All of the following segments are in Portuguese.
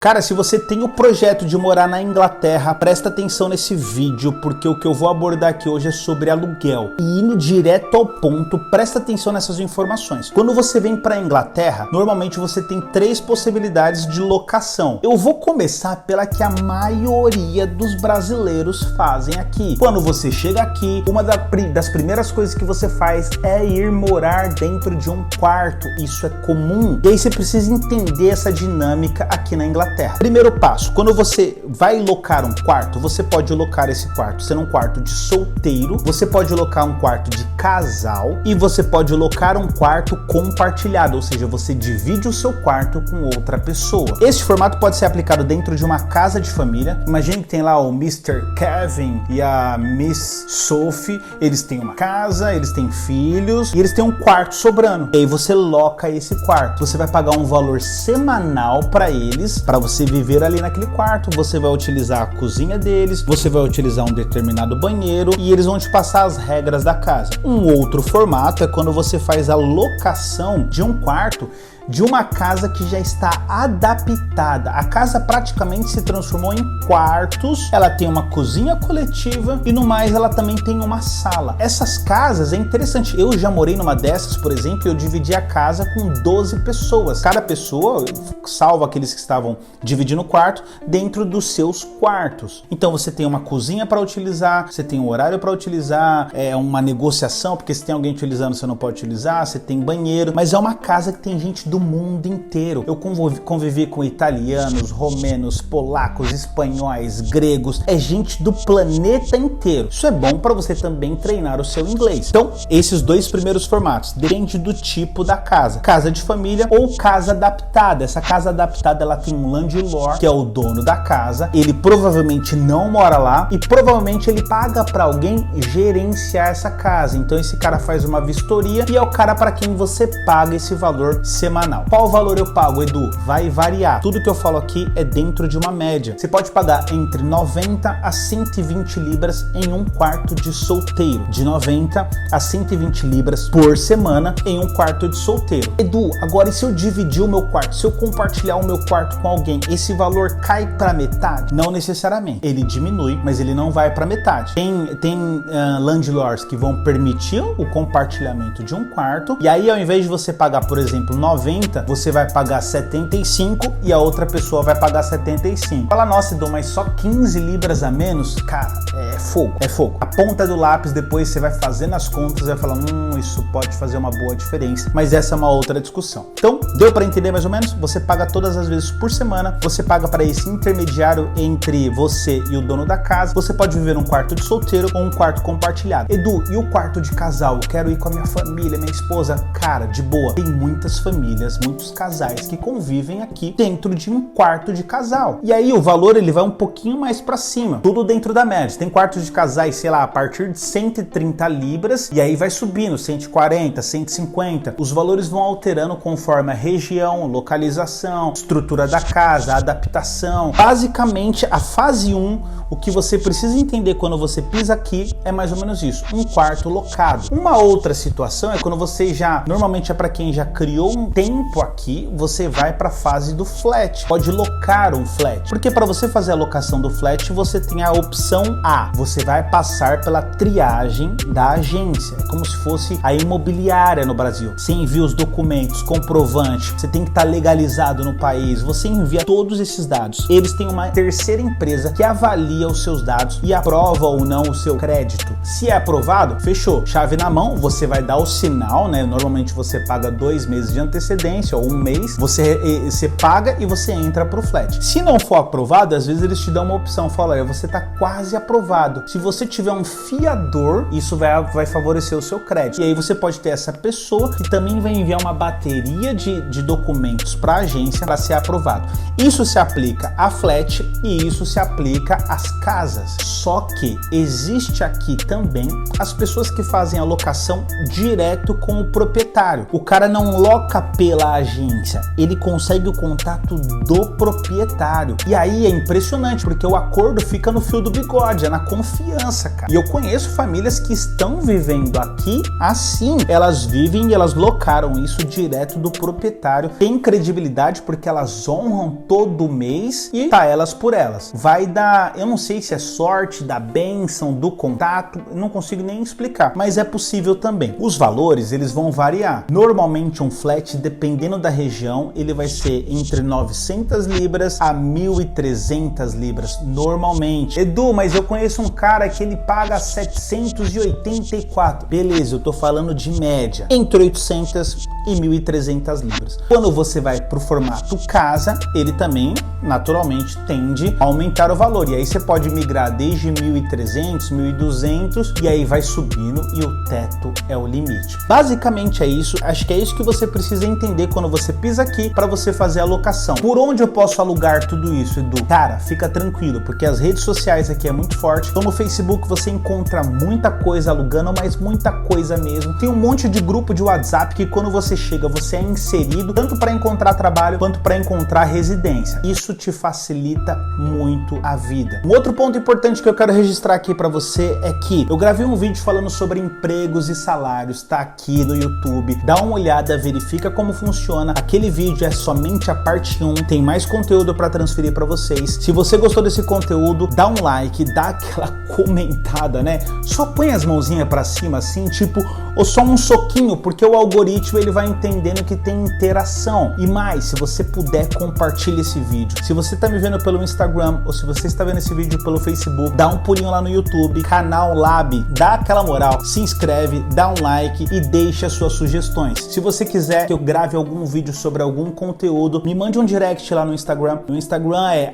Cara, se você tem o projeto de morar na Inglaterra, presta atenção nesse vídeo, porque o que eu vou abordar aqui hoje é sobre aluguel. E indo direto ao ponto, presta atenção nessas informações. Quando você vem para a Inglaterra, normalmente você tem 3 possibilidades de locação. Eu vou começar pela que a maioria dos brasileiros fazem aqui. Quando você chega aqui, uma das primeiras coisas que você faz é ir morar dentro de um quarto. Isso é comum. E aí você precisa entender essa dinâmica aqui na Inglaterra. Primeiro passo, quando você vai locar um quarto, você pode locar esse quarto sendo um quarto de solteiro, você pode locar um quarto de casal e você pode locar um quarto compartilhado, ou seja, você divide o seu quarto com outra pessoa. Esse formato pode ser aplicado dentro de uma casa de família. Imagine que tem lá o Mr. Kevin e a Miss Sophie, eles têm uma casa, eles têm filhos e eles têm um quarto sobrando. E aí você loca esse quarto, você vai pagar um valor semanal para eles, para você viver ali naquele quarto. Você vai utilizar a cozinha deles, você vai utilizar um determinado banheiro e eles vão te passar as regras da casa. Um outro formato é quando você faz a locação de um quarto de uma casa que já está adaptada. A casa praticamente se transformou em quartos, ela tem uma cozinha coletiva e no mais ela também tem uma sala. Essas casas é interessante, eu já morei numa dessas, por exemplo, eu dividi a casa com 12 pessoas. Cada pessoa, salvo aqueles que estavam dividindo o quarto, dentro dos seus quartos. Então você tem uma cozinha para utilizar, você tem um horário para utilizar, é uma negociação, porque se tem alguém utilizando você não pode utilizar, você tem banheiro, mas é uma casa que tem gente do mundo inteiro. Eu convivi com italianos, romenos, polacos, espanhóis, gregos, é gente do planeta inteiro. Isso é bom para você também treinar o seu inglês. Então, esses 2 primeiros formatos, depende do tipo da casa. Casa de família ou casa adaptada. Essa casa adaptada, ela tem um landlord, que é o dono da casa. Ele provavelmente não mora lá e provavelmente ele paga para alguém gerenciar essa casa. Então, esse cara faz uma vistoria e é o cara para quem você paga esse valor semanal. Qual valor eu pago, Edu? Vai variar. Tudo que eu falo aqui é dentro de uma média. Você pode pagar entre 90 a 120 libras em um quarto de solteiro. De 90 a 120 libras por semana em um quarto de solteiro. Edu, agora e se eu dividir o meu quarto? Se eu compartilhar o meu quarto com alguém, esse valor cai para metade? Não necessariamente. Ele diminui, mas ele não vai para metade. Tem landlords que vão permitir o compartilhamento de um quarto e aí ao invés de você pagar, por exemplo, 90, você vai pagar 75 e a outra pessoa vai pagar 75. Fala, nossa, Edu, mas só 15 libras a menos? Cara, é fogo, é fogo. A ponta do lápis, depois você vai fazendo as contas e vai falar, isso pode fazer uma boa diferença, mas essa é uma outra discussão. Então, deu para entender mais ou menos? Você paga todas as vezes por semana, você paga para esse intermediário entre você e o dono da casa, você pode viver um quarto de solteiro ou um quarto compartilhado. Edu, e o quarto de casal? Eu quero ir com a minha família, minha esposa. Cara, de boa. Tem muitas famílias, muitos casais que convivem aqui dentro de um quarto de casal. E aí o valor ele vai um pouquinho mais para cima, tudo dentro da média. Tem quartos de casais, sei lá, a partir de 130 libras e aí vai subindo, 140, 150. Os valores vão alterando conforme a região, localização, estrutura da casa, adaptação. Basicamente, a fase 1, o que você precisa entender quando você pisa aqui é mais ou menos isso, um quarto locado. Uma outra situação é quando você normalmente é para quem já criou um tempo aqui, você vai para a fase do flat. Pode locar um flat. Porque para você fazer a locação do flat, você tem a opção A. Você vai passar pela triagem da agência. É como se fosse a imobiliária no Brasil. Você envia os documentos, comprovante, você tem que estar legalizado no país, você envia todos esses dados. Eles têm uma terceira empresa que avalia os seus dados e aprova ou não o seu crédito. Se é aprovado, fechou. Chave na mão, você vai dar o sinal, né? Normalmente você paga 2 meses de antecedência ou 1 mês, você paga e você entra pro flat. Se não for aprovado, às vezes eles te dão uma opção, fala, olha, você tá quase aprovado. Se você tiver um fiador, isso vai favorecer o seu crédito. E aí você pode ter essa pessoa que também vai enviar uma bateria de documentos para a agência para ser aprovado. Isso se aplica a flat e isso se aplica às casas. Só que existe aqui também as pessoas que fazem a locação direto com o proprietário. O cara não loca apenas pela agência, ele consegue o contato do proprietário. E aí é impressionante, porque o acordo fica no fio do bigode, é na confiança, cara. E eu conheço famílias que estão vivendo aqui assim. Elas vivem e elas locaram isso direto do proprietário. Tem credibilidade porque elas honram todo mês e tá elas por elas. Vai dar, eu não sei se é sorte, da bênção, do contato, não consigo nem explicar, mas é possível também. Os valores, eles vão variar. Normalmente um flat, dependendo da região, ele vai ser entre 900 libras a 1.300 libras, normalmente. Edu, mas eu conheço um cara que ele paga 784. Beleza, eu tô falando de média, entre 800 e 1.300 libras. Quando você vai pro formato casa, ele também, naturalmente, tende a aumentar o valor. E aí você pode migrar desde 1.300, 1.200 e aí vai subindo e o teto é o limite. Basicamente é isso. Acho que é isso que você precisa entender quando você pisa aqui para você fazer a locação. Por onde eu posso alugar tudo isso, Edu? Cara, fica tranquilo, porque as redes sociais aqui é muito forte. Então no Facebook você encontra muita coisa alugando, mas muita coisa mesmo. Tem um monte de grupo de WhatsApp que quando você chega, você é inserido tanto para encontrar trabalho quanto para encontrar residência. Isso te facilita muito a vida. Um outro ponto importante que eu quero registrar aqui para você é que eu gravei um vídeo falando sobre empregos e salários, tá aqui no YouTube. Dá uma olhada, verifica como funciona. Aquele vídeo é somente a parte 1, tem mais conteúdo para transferir para vocês. Se você gostou desse conteúdo, dá um like, dá aquela comentada, né? Só põe as mãozinhas para cima assim, tipo, ou só um soquinho, porque o algoritmo ele vai entendendo que tem interação. E mais, se você puder, compartilhe esse vídeo. Se você está me vendo pelo Instagram ou se você está vendo esse vídeo pelo Facebook, dá um pulinho lá no YouTube, canal Lab, dá aquela moral, se inscreve, dá um like e deixa as suas sugestões. Se você quiser que eu grave algum vídeo sobre algum conteúdo, me mande um direct lá no Instagram. O Instagram é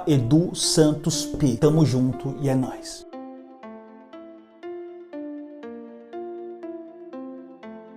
@edusantosp. Tamo junto e é nóis.